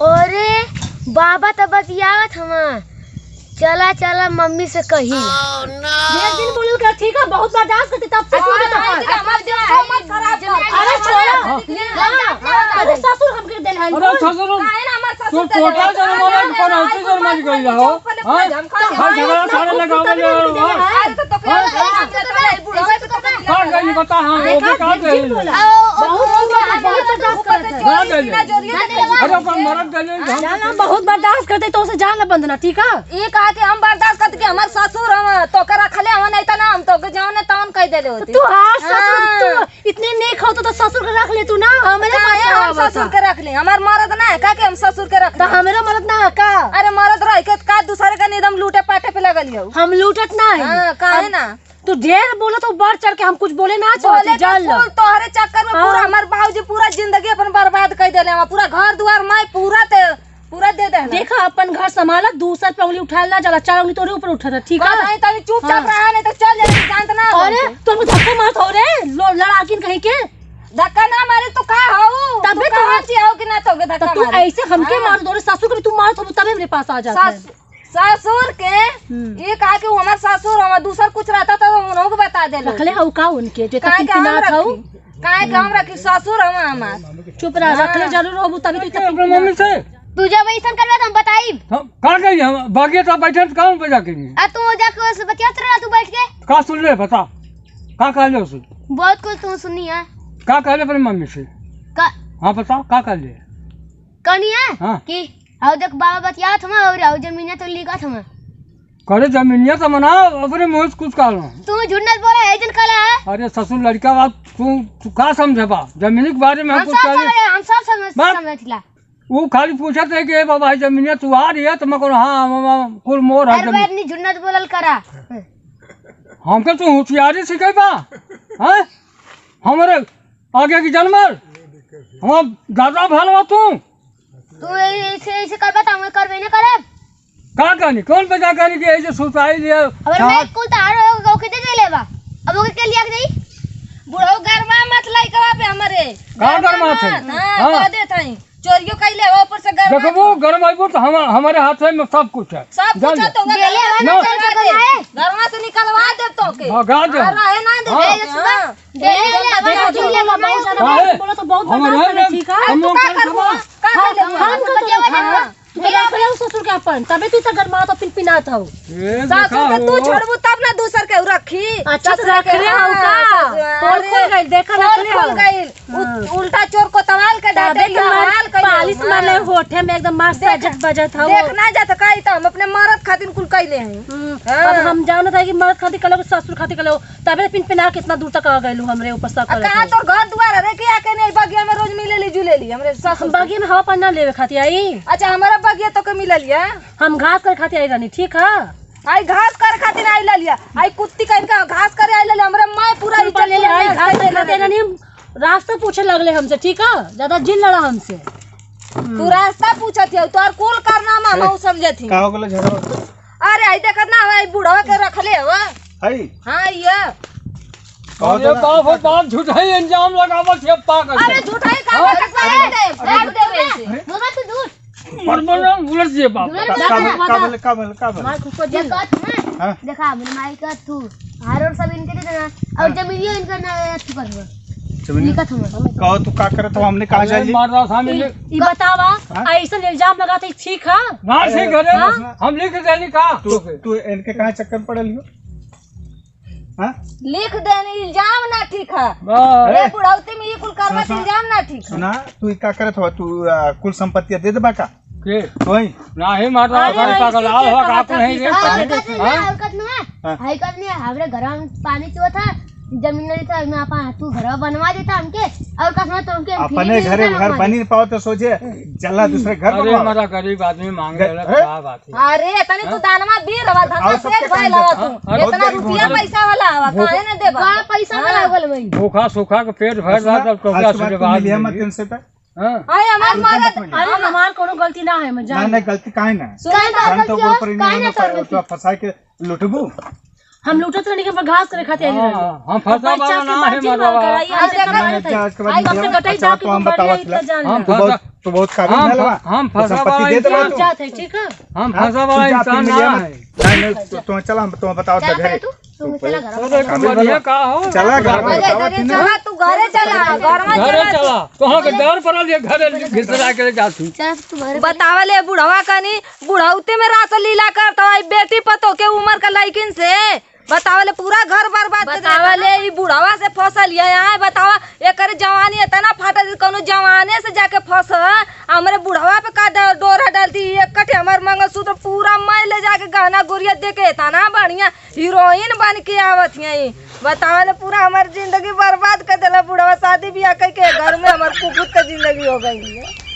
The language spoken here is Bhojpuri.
अरे बाबा तो बतियावत हमा चला चला मम्मी से कही एक दिन बोलू क्या ठीक है बहुत बर्दाश्त करती तब से मत खराब अरे छोड़ो अरे ससुर हमके देल है अरे ससुर काहे ना हमर ससुर तू कोटा जन मोरे कोन हंसी जन मारी गई हो हां हर झगड़ा सारे लगावे ले अरे तो का गई बता हां वो भी का गई अरे अपन मरद गले हम बहुत बर्दाश्त करते तो उसे जान बंदना ठीक है ये कहा कि हम बर्दाश्त करते कि हमार ससुर हम तो कर रखले हम नहीं त ना हम तो के जान ने तौन कह देले होती तू हां ससुर तू इतने नेक हो तो ससुर के रख ले तू ना हमरे पास हम ससुर के रख ले हमार मर्द ना है का कि हम ससुर के रख तो हमेरा मर्द ना है का अरे मर्द रह के का दूसरे का निदम लूटे पाटे पे लगल हो हम लूटत ना है हां काहे ना तू ढेर बोला तो बढ़ चढ़ के हम कुछ बोले ना चाहते जान लो तोहरे चक्कर में पूरा हमार बाबूजी पूरा जिंदगी अपन बर्बाद कर देले हम पूरा घर द्वार मैं पूरा दे दे देखा अपन घर संभाला दूसर पे उंगली उठा ना जाला चार उंगली तोरे ऊपर उठा ठीक है नहीं तभी चुपचाप रहा नहीं तो चल जा जानत ना अरे तुम धक्का मत हो रे लड़ाकिन कहीं के धक्का ना मारे तो का हो तबे तो हाथी हो कि ना तो धक्का तू ऐसे हमके मार दो रे सासू को भी तू मार तो तबे मेरे पास आ जाता है ससुर के ये कहा कि हमार ससुर हम दूसर कुछ रहता तो उन्हों को बता दे रखले हऊ का उनके जे काहे तक पिना खाऊ काहे के हम रखी ससुर हम हमार चुप रह रखले जरूर हो तभी तो अपने मम्मी से तू जब ऐसा करवा तो हम बताई का गई हम बागी तो बैठे काम पे जाके आ तू जाके उसे बतियात रहा तू बैठ के का सुन ले बता का कहले उसे बहुत कुछ तू सुनी है का कहले अपने मम्मी से का हां बता का कहले कनी है हां कि आओ देख बाबा बतियात हम और आओ जमीन तो लिखत हम करे जमीनिया तो मना अपने मुंह से कुछ कहलो तू झूठ न बोला है जन कला है अरे ससुर लड़का बात तू का समझबा जमीन के बारे में हम कुछ कहे हम सब समझला वो खाली पूछत है कि बाबा जमीनिया तू आ रही है तो मैं कहूं हां कुल मोर है अरे मैं नहीं झूठ न बोलल करा हमके तू होशियारी सिखाई बा हैं हमरे आगे की जन्मर हम दादा भलवा तू ऐसे करबा त हम करबे न करे का कहनी कौन बजा कहनी कि ऐसे सुताई लिया अगर मैं कुल तार हो के दे लेबा अब ओके के लिया के देई बुढ़ो गरमा मत लाई कवा पे हमरे का गरमा थे हां कह दे थई चोरियो कइले ऊपर से गरमा देखो वो गरम आइबो तो हमारे हाथ में सब कुछ है सब कुछ तो गेले वाला गरमा से निकलवा दे तो के भगा दे रहे ना दे गेले वाला बोला तो बहुत बड़ा ठीक है हम का करबो का ले तू रखले ससुर के अपन तबे तू त गरमा तो पिनपिनात हो सासू के तू छोड़बू तब ना दूसर के रखी अच्छा रखले हो का खोल गइल देखा रखले हो गइल उल्टा चोर को तवाल के डाटे तवाल के पालिश मारले होठे में एकदम मस्त बजत हो देखना जात काई त हम अपने मरद खातिर कुल कइले हैं अब हम जानत है कि मर्द खातिर कलो ससुर खातिर कलो तबे पिनपिना कितना दूर तक आ गइलू हमरे ऊपर सक कहां तोर घर द्वार रे के आके नहीं बगिया में रोज मिलेली जुलेली हमरे ससुर बगिया में हवा पानी लेवे खातिर आई अच्छा हमारा बगिया तो के मिललिया हम घास कर खातिर आई रानी ठीक है आई घास कर खातिर आई लिया आई कुत्ती कहीं का घास करे आई ले हमरा माय पूरा इज्जत ले आई घास कर खातिर रानी रास्ता पूछे लगले हमसे ठीक है ज्यादा जिल लड़ा हमसे तू रास्ता पूछत है तोर कुल कारनामा हम समझत ही का हो गेल झगड़ा अरे आई देखत ना भाई बूढ़ा के रखले हो हई हां ये अरे बाप झूठा ही अंजाम लगावत है पागल अरे झूठा ही काम करता है भाग दे वैसे बाबा तू दूर बरबरा उलट जे बाप का बोल मार खुद को ये जिल कत ना देखा मेरे माई का तू हार और सब इनके दे देना और जमीनियो इनका ना तू करबो लिखत हम कहो तू का करत हो हमने कहा जाइए मार रहा सामने ई बतावा ऐसा इल्जाम लगाते ठीक है ना से करे हम लिख देनी का तू इनके कहां चक्कर पड़ल हो हां लिख देने इल्जाम ना ठीक है बस रे बुढ़ौती में ये कुल करवा इल्जाम ना ठीक है सुना तू का करत हो तू कुल संपत्ति दे देबा का के तोई ना ही मार रहा सारे पागल आओ हो का आप नहीं रे हरकत ना हरकत नहीं हमरे घर में पानी चुआ था जमीन नहीं था मैं आपा तू घर बनवा देता हमके और कसम तो हमके अपने घरे घर बनी नहीं पाओ तो सोचे चला दूसरे घर अरे बनवा हमारा गरीब आदमी मांगे क्या बात है अरे तनी तू दानमा भी रवा धंधा से भइल हवा तू इतना रुपया पैसा वाला हवा काहे न देबा का पैसा में लागल भाई भूखा सूखा के पेट भर रहा तब टोकरा से बात मिलिया मत इनसे पे हां हाय हमार मरद अरे हमार कोनो गलती ना है मैं ना जान ना गलती काहे ना सुन तो गोल पर नहीं तो फंसा के लुटबू हम लूटत रहने के घास करे खातिर आई रहनी हम फंसा वाला ना है मरवा तो हम बतावत हम तो बहुत काबिल हम भैल बा। हम तो फंसा संपत्ति वाला दे देला इंसान तू। जाते हैं, ठीक है। हम हाँ, फंसा तू वाला जा, फिर इंसान मिलिया ना मत। है। नहीं तुम चला तुम बताओ चल तो करे घरे तू चला घर अरे काबिल बढ़िया भैल का हो चला घर में बताओ अरे थी ना। चला तू घरे चला घर में घरे चला चला कहाँ के डर पड़ल ये घरे घिसरा के जाती चल तू घर बतावले बुढ़वा कनी बुढ़ौते में रास लीला करता है बेटी पतो के उम्र का लड़किन से बतावले पूरा घर बर्बाद कर बतावले ई बुढ़वा से फसल ये है बतावा एकर जवानी इतना फाटा कोनो जवाने से जाके फस हमरे बुढ़वा पे का डोरा डालती एक कटे हमर मंगलसूत्र पूरा मैं ले जाके गहना गुड़िया दे के इतना बढ़िया हीरोइन बन के आवत है बतावले पूरा हमार जिंदगी बर्बाद कर देला बुढ़वा शादी ब्याह करके घर में हमार कुकुर का जिंदगी हो गई है।